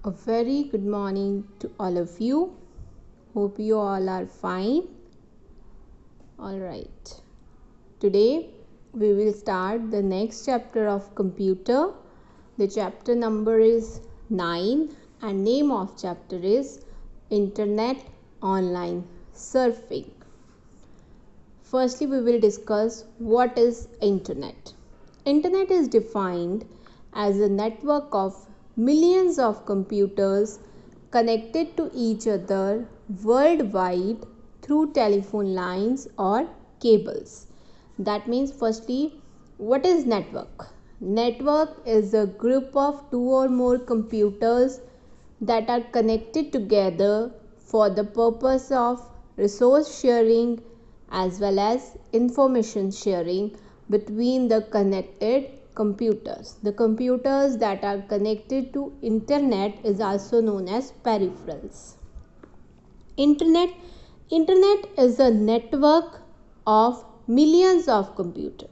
A very good morning to all of you. Hope you all are fine. All right. Today we will start the next chapter of computer. The chapter number is 9 and name of chapter is Internet Online Surfing. Firstly, we will discuss what is Internet. Internet is defined as a network of millions of computers connected to each other worldwide through telephone lines or cables. That means, firstly, what is network? Network is a group of two or more computers that are connected together for the purpose of resource sharing as well as information sharing between the connected computers. The computers that are connected to internet is also known as peripherals. Internet is a network of millions of computers.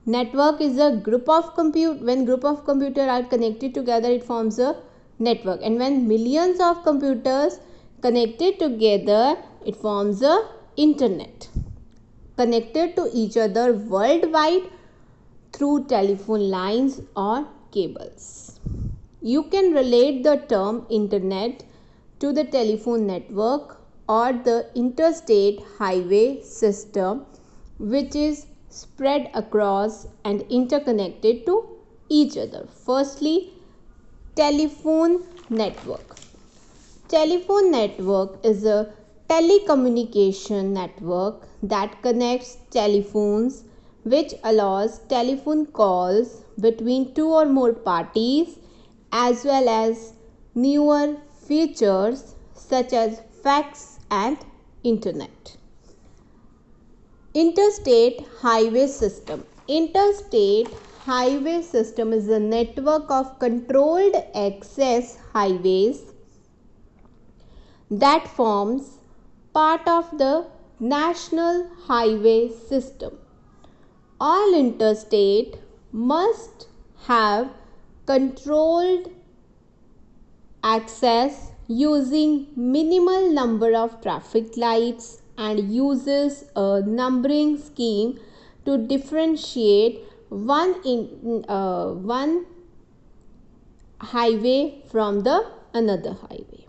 Network is a group of when group of computers are connected together, it forms a network, and when millions of computers connected together, it forms a internet, connected to each other worldwide through telephone lines or cables. You can relate the term internet to the telephone network or the interstate highway system, which is spread across and interconnected to each other. Firstly, telephone network. Telephone network is a telecommunication network that connects telephones, which allows telephone calls between two or more parties, as well as newer features such as fax and internet. Interstate highway system. Interstate highway system is a network of controlled access highways that forms part of the national highway system. All interstate must have controlled access using minimal number of traffic lights and uses a numbering scheme to differentiate one highway from the another highway.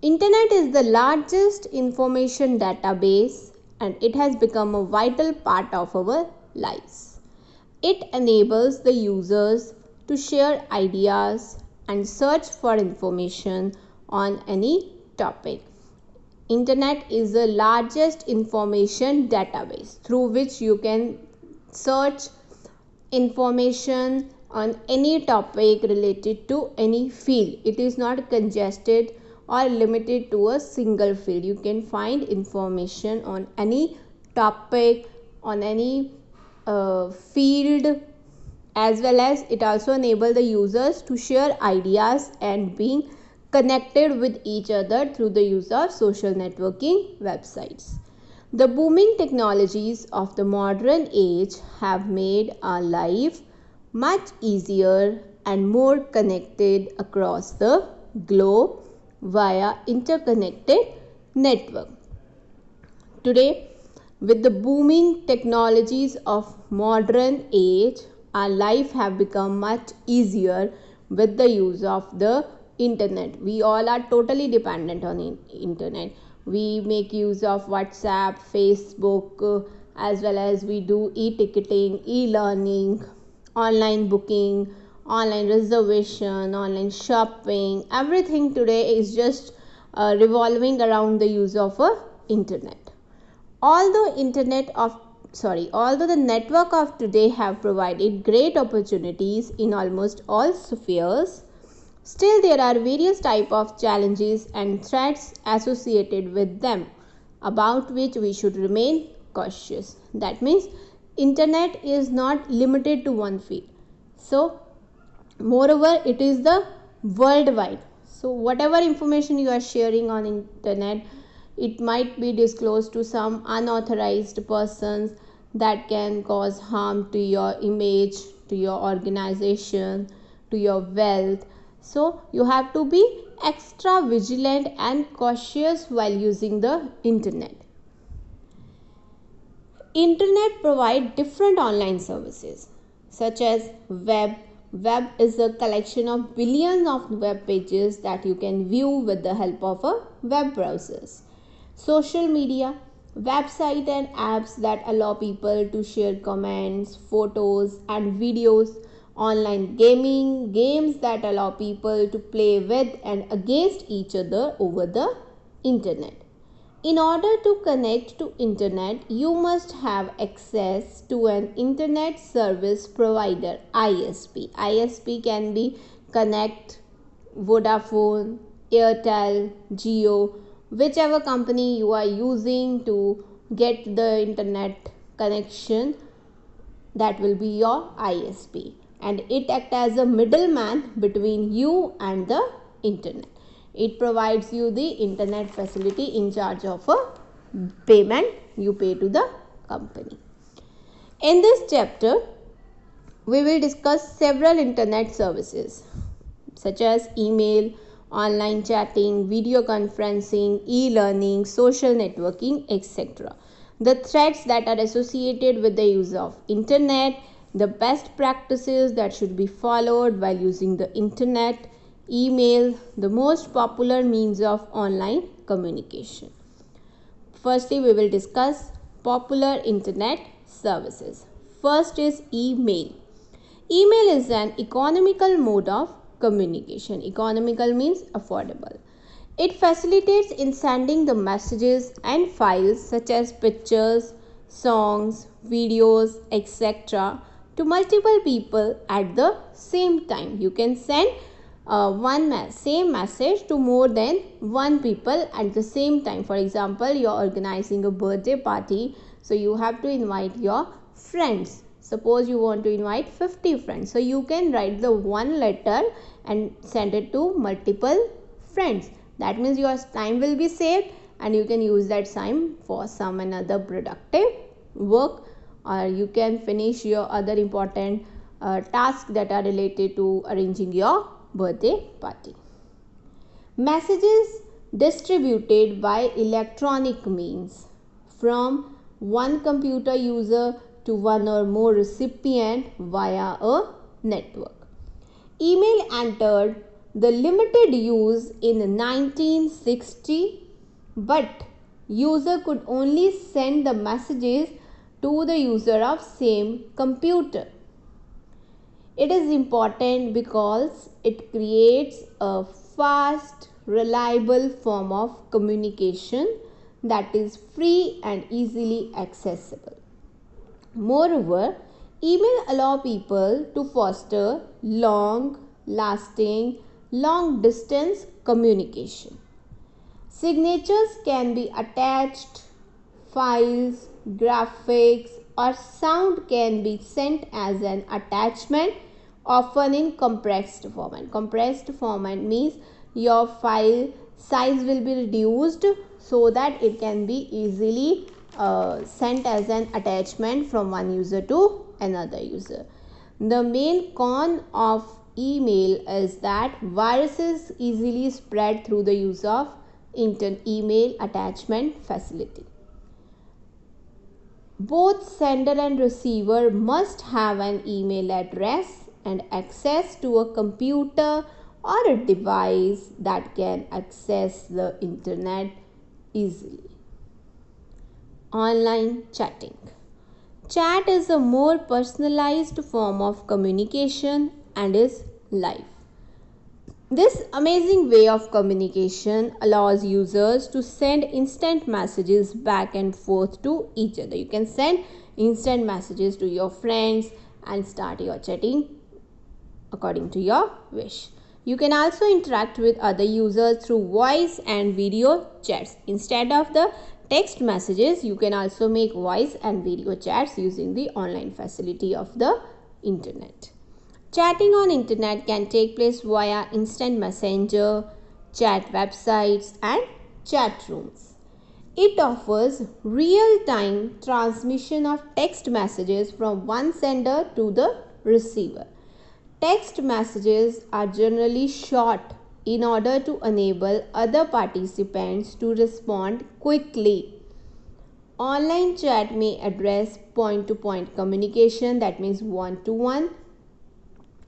Internet is the largest information database and it has become a vital part of our lives. It enables the users to share ideas and search for information on any topic. Internet is the largest information database through which you can search information on any topic related to any field. It is not congested or limited to a single field. You can find information on any topic, on any field, as well as it also enables the users to share ideas and being connected with each other through the use of social networking websites. The booming technologies of the modern age have made our life much easier and more connected across the globe via interconnected network. Today, with the booming technologies of modern age, our life have become much easier with the use of the internet. We all are totally dependent on internet. We make use of WhatsApp, Facebook, as well as we do e-ticketing, e-learning, online booking, online reservation, online shopping. Everything today is just revolving around the use of internet. Although the network of today have provided great opportunities in almost all spheres, still there are various type of challenges and threats associated with them, about which we should remain cautious. That means internet is not limited to one field. So moreover, it is the worldwide. So whatever information you are sharing on internet, it might be disclosed to some unauthorized persons that can cause harm to your image, to your organization, to your wealth. So you have to be extra vigilant and cautious while using the internet. Internet provide different online services such as web. Web is a collection of billions of web pages that you can view with the help of a web browsers. Social media, website and apps that allow people to share comments, photos and videos. Online gaming, games that allow people to play with and against each other over the internet. In order to connect to internet, you must have access to an internet service provider, ISP. ISP can be Connect, Vodafone, Airtel, Jio, whichever company you are using to get the internet connection, that will be your ISP, and it acts as a middleman between you and the internet. It provides you the internet facility in charge of a payment you pay to the company. In this chapter, we will discuss several internet services such as email, online chatting, video conferencing, e-learning, social networking, etc. The threats that are associated with the use of internet, the best practices that should be followed while using the internet, email, the most popular means of online communication. Firstly, we will discuss popular internet services. First is email. Email is an economical mode of communication. Economical means affordable. It facilitates in sending the messages and files such as pictures, songs, videos, etc. to multiple people at the same time. You can send same message to more than one people at the same time. For example, you are organizing a birthday party, so you have to invite your friends. Suppose you want to invite 50 friends, so you can write the one letter and send it to multiple friends. That means your time will be saved and you can use that time for some another productive work, or you can finish your other important tasks that are related to arranging your birthday party. Messages distributed by electronic means from one computer user to one or more recipient via a network. Email entered the limited use in 1960, but user could only send the messages to the user of same computer. It is important because it creates a fast, reliable form of communication that is free and easily accessible. Moreover, email allows people to foster long-lasting, long-distance communication. Signatures can be attached, files, graphics, or sound can be sent as an attachment, often in compressed format. Compressed format means your file size will be reduced so that it can be easily sent as an attachment from one user to another user. The main con of email is that viruses easily spread through the use of email attachment facility. Both sender and receiver must have an email address and access to a computer or a device that can access the internet easily. Online chatting. Chat is a more personalized form of communication and is live. This amazing way of communication allows users to send instant messages back and forth to each other. You can send instant messages to your friends and start your chatting according to your wish. You can also interact with other users through voice and video chats. Instead of the text messages, you can also make voice and video chats using the online facility of the internet. Chatting on internet can take place via instant messenger, chat websites and chat rooms. It offers real-time transmission of text messages from one sender to the receiver. Text messages are generally short in order to enable other participants to respond quickly. Online chat may address point-to-point communication, that means one-to-one,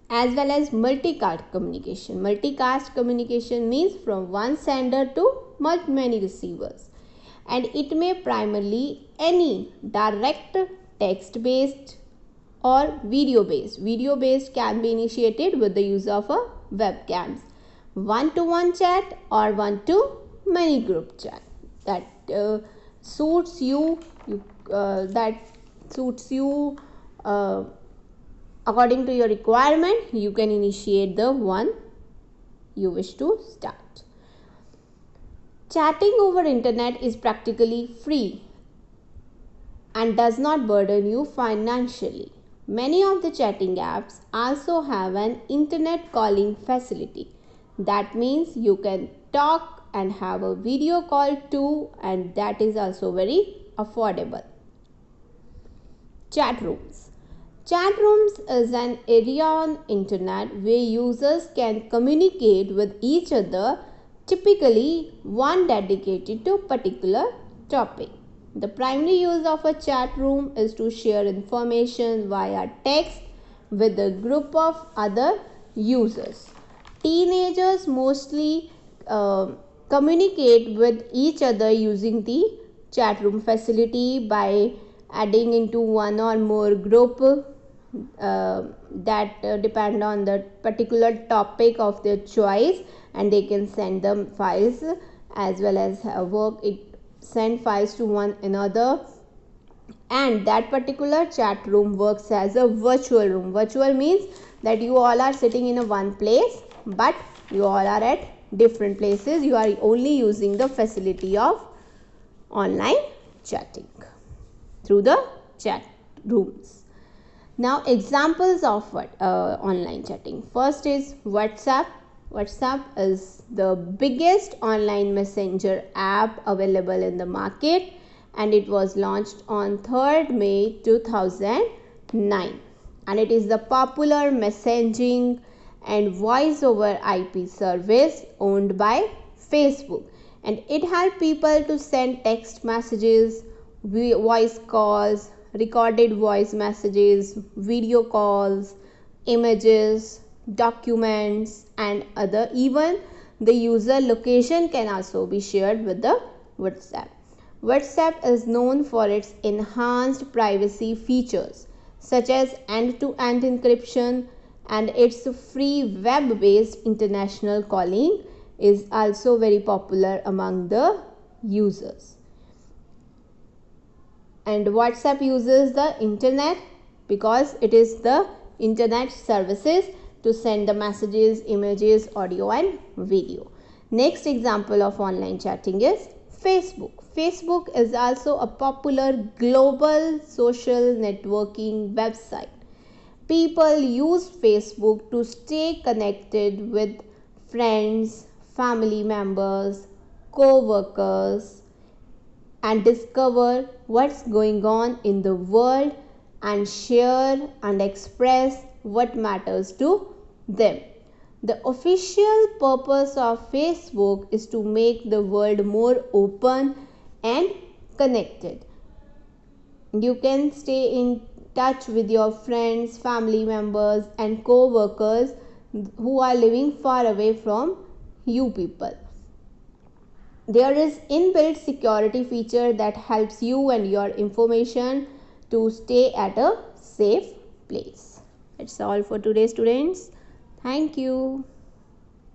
as well as multicast communication. Multicast communication means from one sender to many receivers, and it may primarily any direct text based or video based. Video based can be initiated with the use of a webcams. One-to-one chat or one-to-many group chat that suits you according to your requirement. You can initiate the one you wish to start. Chatting over internet is practically free and does not burden you financially. Many of the chatting apps also have an internet calling facility. That means you can talk and have a video call too, and that is also very affordable. Chat rooms. Chat rooms is an area on internet where users can communicate with each other, typically one dedicated to a particular topic. The primary use of a chat room is to share information via text with a group of other users. Teenagers mostly communicate with each other using the chat room facility by adding into one or more group that depend on the particular topic of their choice, and they can send them files as well as send files to one another, and that particular chat room works as a virtual room. Virtual means that you all are sitting in a one place, but you all are at different places. You are only using the facility of online chatting through the chat rooms. Now examples of online chatting. First is WhatsApp. WhatsApp is the biggest online messenger app available in the market, and it was launched on 3rd May 2009, and it is the popular messaging and voice over IP service owned by Facebook, and it helps people to send text messages, voice calls, recorded voice messages, video calls, images, documents, and other. Even the user location can also be shared with the WhatsApp. WhatsApp is known for its enhanced privacy features such as end-to-end encryption, and its free web-based international calling is also very popular among the users. And WhatsApp uses the internet because it is the internet services to send the messages, images, audio and video. Next example of online chatting is Facebook. Facebook is also a popular global social networking website. People use Facebook to stay connected with friends, family members, co-workers, and discover what's going on in the world and share and express what matters to them. The official purpose of Facebook is to make the world more open and connected. You can stay in touch with your friends, family members and co-workers who are living far away from you people. There is inbuilt security feature that helps you and your information to stay at a safe place. That's all for today, students. Thank you.